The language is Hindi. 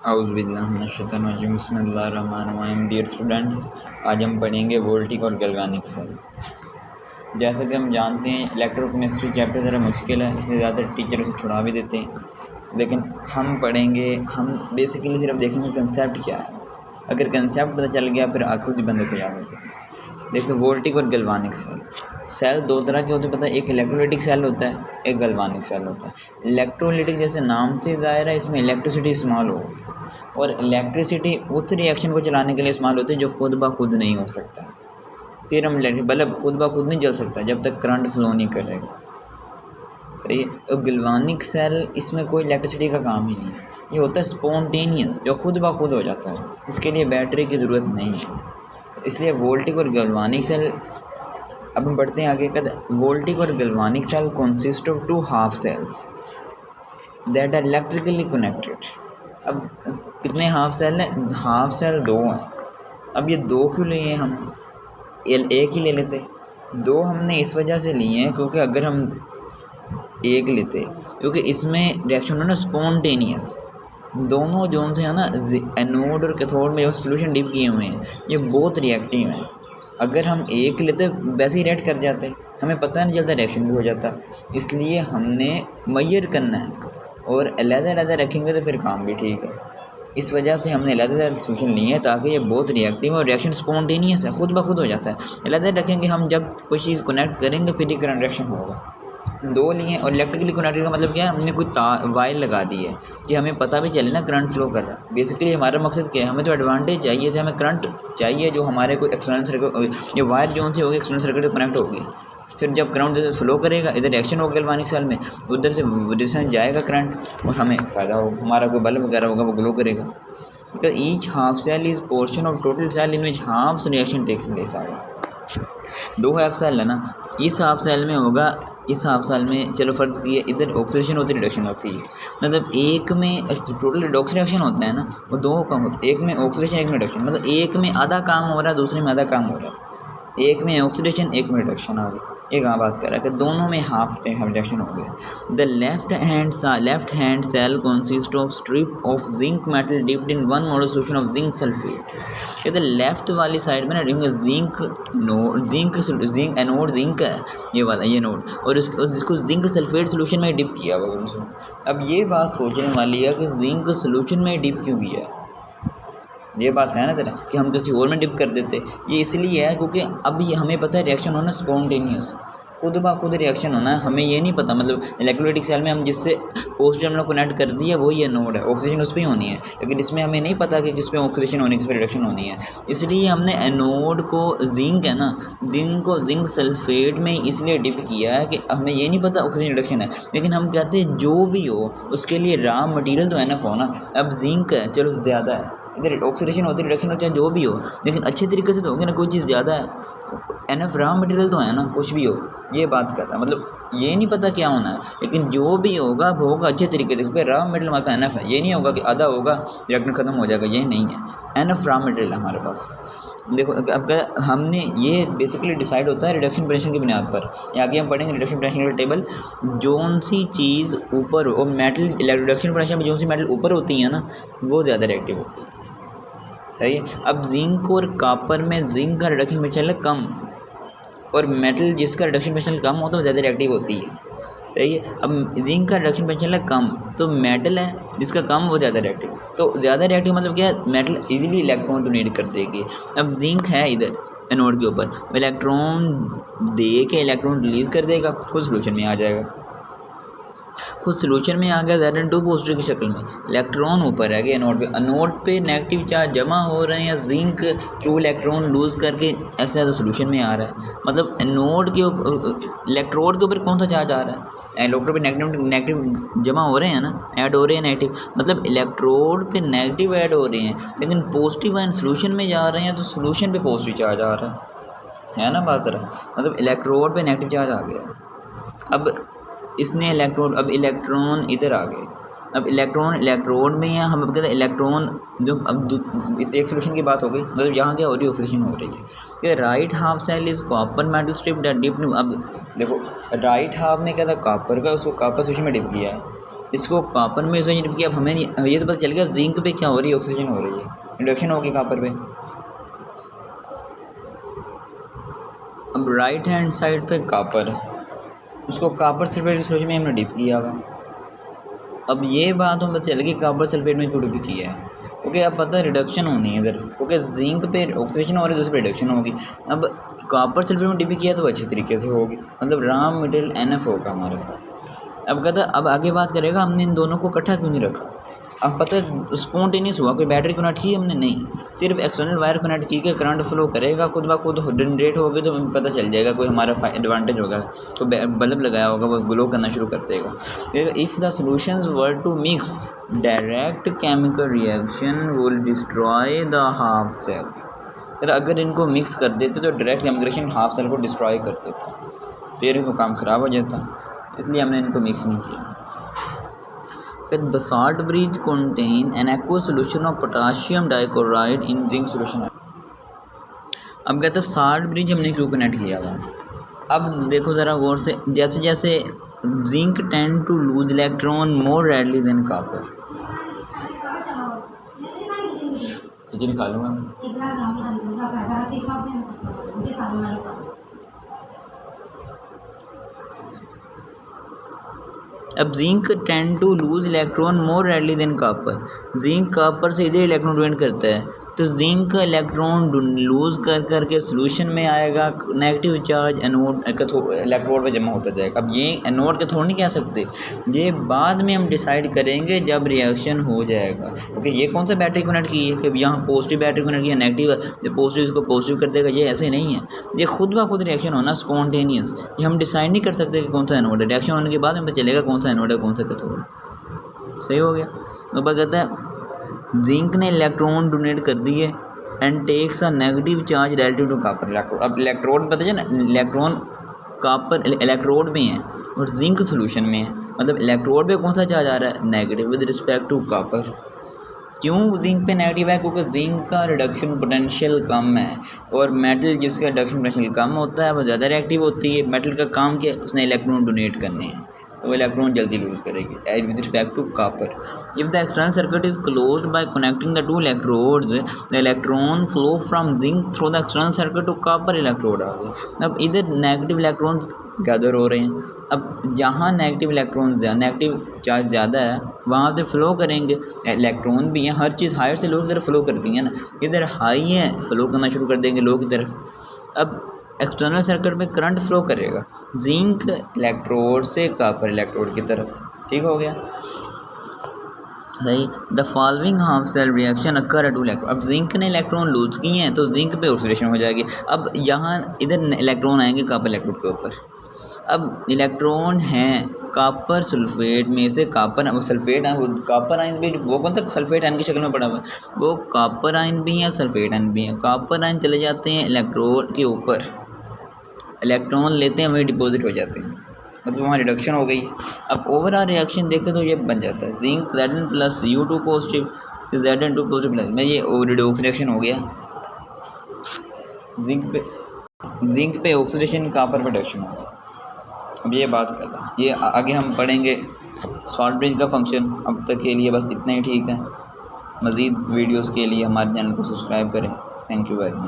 औज़ुबिल्लाहि बिस्मिल्लाहिर्रहमानिर्रहीम। डियर स्टूडेंट्स, आज हम पढ़ेंगे वोल्टिक और गैल्वेनिक सेल। जैसा कि हम जानते हैं इलेक्ट्रोकेमिस्ट्री चैप्टर ज़रा मुश्किल है, इसलिए ज़्यादा टीचर उसे छुड़ा भी देते हैं। लेकिन हम पढ़ेंगे, हम बेसिकली सिर्फ देखेंगे कंसेप्ट क्या है। बस अगर कंसेप्ट पता चल गया फिर आँखों की बंदे को याद हो गया। देखो वोल्टिक और गैल्वेनिक सेल दो तरह के होते हैं, पता है। एक इलेक्ट्रोलाइटिक सेल होता है, एक गैल्वेनिक सेल होता है। इलेक्ट्रोलाइटिक जैसे नाम से ज़ाहिर है, इसमें इलेक्ट्रिसिटी इस्तेमाल हो, और इलेक्ट्रिसिटी उस रिएक्शन को चलाने के लिए इस्तेमाल होती है जो खुद ब खुद नहीं हो सकता। फिर हम बल्ब खुद ब खुद नहीं जल सकता जब तक करंट फ्लो नहीं करेगा। तो गैल्वेनिक सेल, इसमें कोई इलेक्ट्रिसिटी का काम ही नहीं है, ये होता है स्पॉन्टेनियस, जो खुद ब खुद हो जाता है। इसके लिए बैटरी की ज़रूरत नहीं है, इसलिए वोल्टिक और गैल्वेनिक सेल। अब हम बढ़ते हैं आगे। कहते वोल्टिक और galvanic cell consist of two half cells that are electrically connected. अब कितने हाफ सेल हैं? हाफ सेल दो हैं। अब ये दो क्यों लिए हम? एक ही ले लेते। दो हमने इस वजह से लिए हैं क्योंकि अगर हम एक लेते, क्योंकि इसमें रिएक्शन है ना स्पॉन्टेनियस, दोनों जोन से है ना, एनोड और कैथोड में जो सोल्यूशन डिप किए हुए हैं ये बहुत रिएक्टिव हैं। अगर हम एक लेते वैसे ही रिएक्ट कर जाते, हमें पता नहीं चलता, रिएक्शन भी हो जाता। इसलिए हमने मेजर करना है, और अलग-अलग रखेंगे तो फिर काम भी ठीक है। इस वजह से हमने अलग-अलग सोल्यूशन लिए हैं ताकि ये बहुत रिएक्टिव है और रिएक्शन स्पॉन्टेनियस है, खुद ब खुद हो जाता है। अलग-अलग रखेंगे हम, जब कोई चीज़ कनेक्ट करेंगे फिर ही करंट रिएक्शन होगा। दो लिए। और इलेक्ट्रिकली कनेक्टेड का मतलब क्या है? हमने कोई वायर लगा दी है कि हमें पता भी चले ना करंट फ्लो कर रहा है। बेसिकली हमारा मकसद क्या है? हमें तो एडवांटेज चाहिए, जैसे हमें करंट चाहिए जो हमारे कोई एक्सटर्नल सर्किट, ये वायर जो से होगी एक्सटर्नल सर्किट से कनेक्ट होगी, फिर जब करंट फ्लो करेगा, इधर रिएक्शन होगा गैल्वेनिक सेल में, उधर से रेजिस्टेंस जाएगा करंट, और हमें फ़ायदा होगा, हमारा कोई बल्ब वगैरह होगा वो ग्लो करेगा। Because each half cell is portion of total cell in which half reaction takes place. आएगा दो हाफ सेल है ना, इस हाफ सेल में होगा, इस हाफ सेल में चलो फ़र्ज़ किए इधर ऑक्सीडेशन होती है, रिडक्शन होती है। मतलब एक में टोटल रिडॉक्स रिएक्शन होता है ना, वो दो काम होता है, एक में ऑक्सीडेशन एक में रिडक्शन। मतलब एक में आधा काम हो रहा है, दूसरे में आधा काम हो रहा है। एक में ऑक्सीडेशन एक में रिडक्शन आ गई। ये कहाँ बात कर रहा है कि दोनों में हाफ रिडक्शन हो गया। The left hand cell consist of strip of zinc metal dipped in 1 mole solution of zinc sulphate. कहते लेफ्ट वाली साइड में ना जिंक एनोड जिंक है, ये वाला ये नोड, और इसको जिंक सल्फेट सोल्यूशन में डिप किया हुआ। अब ये बात सोचने वाली है कि जिंक सोल्यूशन में डिप क्यों किया है? ये बात है ना ज़रा, कि हम किसी और में डिप कर देते। ये इसलिए है क्योंकि अब ये हमें पता है रिएक्शन होना स्पॉन्टेनियस, खुद ब खुद रिएक्शन होना है। हमें ये नहीं पता, मतलब इलेक्ट्रोलाइटिक सेल में हम जिससे पॉजिटिव टर्मिनल कनेक्ट कर दिया वही एनोड है, ऑक्सीजन उस पर ही होनी है, लेकिन इसमें हमें नहीं पता कि किस पे ऑक्सीडेशन होनी, किस पे रिडक्शन होनी है। इसलिए हमने एनोड को जिंक है ना, जिंक को जिंक सल्फेट में इसलिए डिप किया है कि हमें ये नहीं पता ऑक्सीजन रिडक्शन है, लेकिन हम कहते हैं जो भी हो उसके लिए रॉ मटीरियल तो एनफ हो ना। अब जिंक है चलो ज़्यादा है, इधर ऑक्सीडेशन होती है, रिडक्शन होती है, जो भी हो, लेकिन अच्छे तरीके से तो होगी ना। कोई चीज़ ज़्यादा है, एनफ रॉ मटेरियल तो है ना, कुछ भी हो। ये बात कर रहा है, मतलब ये नहीं पता क्या होना है, लेकिन जो भी होगा वो होगा अच्छे तरीके से, क्योंकि रॉ मटेरियल हमारे पास एनफ है। ये नहीं होगा कि आधा होगा रिएक्शन ख़त्म हो जाएगा, ये नहीं है। एनफ रॉ मटेरियल है हमारे पास। देखो अब हमने ये बेसिकली डिसाइड होता है रिडक्शन पोटेंशियल की बुनियाद पर। ये आगे हम पढ़ेंगे रिडक्शन पोटेंशियल का टेबल। जोन सी चीज़ ऊपर हो, और मेटल रिडक्शन पोटेंशियल में जो सी मेटल ऊपर होती है ना वो ज़्यादा रिएक्टिव होती है, सही है। अब जिंक और कॉपर में जिंक का रिडक्शन पोटेंशियल कम, और मेटल जिसका रिडक्शन पोटेंशियल कम होता है वो ज़्यादा रिएक्टिव होती है, सही है। अब जिंक का रिडक्शन पोटेंशियल है कम, तो मेटल है जिसका कम वो ज़्यादा रिएक्टिव। तो ज़्यादा रिएक्टिव मतलब क्या है? मेटल इजीली इलेक्ट्रॉन डोनेट कर देगी। अब जिंक है इधर एनोड के ऊपर, इलेक्ट्रॉन दे के इलेक्ट्रॉन रिलीज़ कर देगा, खुद सोल्यूशन में आ जाएगा, खुद सोल्यूशन में आ गया Zn2 पॉजिटिव की शक्ल में। इलेक्ट्रॉन ऊपर है कि एनोड पे नेगेटिव चार्ज जमा हो रहे हैं, जिंक जो इलेक्ट्रॉन लूज़ करके ऐसे ज़्यादा सोल्यूशन में आ रहा है। मतलब एनोड के ऊपर, इलेक्ट्रोड के ऊपर कौन सा चार्ज आ रहा है? इलेक्ट्रोड पे नेगेटिव जमा हो रहे हैं ना, ऐड हो रहे हैं नेगेटिव, मतलब इलेक्ट्रोड पे नेगेटिव ऐड हो रहे हैं, लेकिन पॉजिटिव आयन सोल्यूशन में जा रहे हैं तो सोल्यूशन पे पॉजिटिव चार्ज आ रहा है ना बात ज़रा। मतलब इलेक्ट्रोड पे नेगेटिव चार्ज आ गया। अब इसने इलेक्ट्रोड, अब इलेक्ट्रॉन इधर आ गए। अब इलेक्ट्रॉन इलेक्ट्रोड में है, हम कहते हैं इलेक्ट्रॉन जो, अब एक सोल्यूशन की बात हो गई, मतलब यहाँ क्या हो रही है? ऑक्सीडेशन हो रही है। कि right half cell is copper metal strip that dip. अब देखो राइट हाफ में क्या था? कॉपर का, उसको कॉपर सोल्यूशन में डिप किया है। इसको कॉपर में ऑक्सीजन किया। अब हमें ये तो पता चल गया जिंक पे क्या हो रही है, ऑक्सीजन हो रही है, रिडक्शन होगी कॉपर पे। अब राइट हैंड साइड पे कॉपर है, उसको कॉपर सल्फेट सोच में हमने डिप किया हुआ। अब ये बात हमें पता चल गई कॉपर सल्फेट में क्यों डिप किया है, ओके। अब पता है रिडक्शन होनी है इधर, ओके। जिंक पे ऑक्सीडेशन हो रही है, दूसरे पे रिडक्शन होगी। अब कॉपर सल्फेट में डिप किया तो अच्छी तरीके से होगी, मतलब रॉ मटेरियल NF होगा हमारे पास। अब कहता है अब आगे बात करेगा हमने इन दोनों को इकट्ठा क्यों नहीं रखा। अब पता है स्पॉन्टेनियस हुआ, कोई बैटरी कनेक्ट की हमने नहीं, सिर्फ एक्सटर्नल वायर कनेक्ट की के करंट फ्लो करेगा, खुद ब खुद जनरेट होगी तो हमें पता चल जाएगा कोई हमारा एडवांटेज होगा। तो बल्ब लगाया होगा वो ग्लो करना शुरू कर देगा। If the solutions were to mix direct chemical reaction will destroy the half cell. अगर इनको मिक्स कर देते तो direct chemical reaction half cell को डिस्ट्रॉय कर देता, फिर तो काम ख़राब हो जाता, इसलिए हमने इनको मिक्स नहीं किया। The salt bridge contain an aqueous solution of potassium dichloride in zinc solution। अब कहते हैं साल्ट ब्रिज हमने क्यों कनेक्ट किया हुआ है। अब देखो ज़रा गौर से, जैसे जैसे zinc tend to lose electron more readily than copper. खिचड़ी खा लूँगा। अब zinc tend to lose electron more readily than copper. Zinc copper से इधर इलेक्ट्रॉन डोनेट करता है, तो जिंक का इलेक्ट्रॉन लूज कर करके सोल्यूशन में आएगा, नेगेटिव चार्ज एनोड इलेक्ट्रोड पे जमा होता जाएगा। अब ये एनोड के थोड़ा नहीं कह सकते, ये बाद में हम डिसाइड करेंगे जब रिएक्शन हो जाएगा। ओके, ये कौन सा बैटरी कनेक्ट की है कि यहाँ पॉजिटिव बैटरी कनेक्ट की है, नेगेटिव जो पॉजिटिव इसको पॉजिटिव कर देगा, ये ऐसे नहीं है। ये खुद ब खुद रिएक्शन होना स्पॉन्टेनियस, ये हम डिसाइड नहीं कर सकते कि कौन सा एनोड है। रिएक्शन होने के बाद हमें चलेगा कौन सा एनोड है कौन सा कैथोड है। सही हो गया। तो बात कहता है जिंक ने इलेक्ट्रॉन डोनेट कर दिए and takes a negative charge relative to copper electrode. अब इलेक्ट्रोड पता है ना, इलेक्ट्रॉन कॉपर इलेक्ट्रोड में है और जिंक सोल्यूशन में है, मतलब इलेक्ट्रोड पे कौन सा चार्ज आ रहा है, negative with respect to copper. क्यों जिंक पे नेगेटिव है, क्योंकि जिंक का रिडक्शन पोटेंशियल कम है और मेटल जिसका रिडक्शन पोटेंशियल कम होता है वो ज़्यादा रिएक्टिव होती है। मेटल का काम क्या है, उसने इलेक्ट्रॉन डोनेट करने हैं, तो वो इलेक्ट्रॉन जल्दी लूज करेगी as with respect to copper. If the external circuit is closed by connecting the two electrodes, the electron flow from zinc through the external circuit to copper electrode आ गए। अब इधर नेगेटिव इलेक्ट्रॉन्स गैदर हो रहे हैं, अब जहाँ नेगेटिव इलेक्ट्रॉन नेगेटिव चार्ज ज़्यादा है वहाँ से फ़्लो करेंगे, इलेक्ट्रॉन भी हैं, हर चीज़ हायर से लो की तरफ फ़्लो करती है ना, इधर हाई है फ़्लो करना शुरू कर देंगे लो की तरफ। अब एक्सटर्नल सर्किट में करंट फ्लो करेगा जिंक इलेक्ट्रोड से कॉपर इलेक्ट्रोड की तरफ। ठीक हो गया, सही। The following half cell reaction occur at two electron. अब जिंक ने इलेक्ट्रॉन लूज किए हैं तो जिंक पे ऑक्सीडेशन हो जाएगी। अब यहाँ इधर इलेक्ट्रॉन आएंगे कॉपर इलेक्ट्रोड के ऊपर। अब इलेक्ट्रॉन हैं कॉपर सल्फेट में से, कॉपर वो सल्फेट है, वो कॉपर आयन भी, वो कौन सा सल्फेट आयन की शक्ल में पड़ा हुआ है, वो कॉपर आयन भी है सल्फेट आयन भी है। कॉपर आयन चले जाते हैं इलेक्ट्रोड के ऊपर, इलेक्ट्रॉन लेते हैं वही डिपॉजिट हो जाते हैं, मतलब वहाँ रिडक्शन हो गई। अब ओवरऑल रिएक्शन देखें तो ये बन जाता है zinc Zn plus U2 positive तो Zn2 पॉजिटिव प्लस में ये रिडॉक्स रिएक्शन हो गया। जिंक पे ऑक्सीडेशन, कॉपर पे रिडक्शन होगा। अब ये बात कर रहा, ये आगे हम पढ़ेंगे सॉल्ट ब्रिज का फंक्शन। अब तक के लिए बस इतना ही ठीक है। मज़ीद वीडियोस के लिए हमारे चैनल को सब्सक्राइब करें। Thank you very much.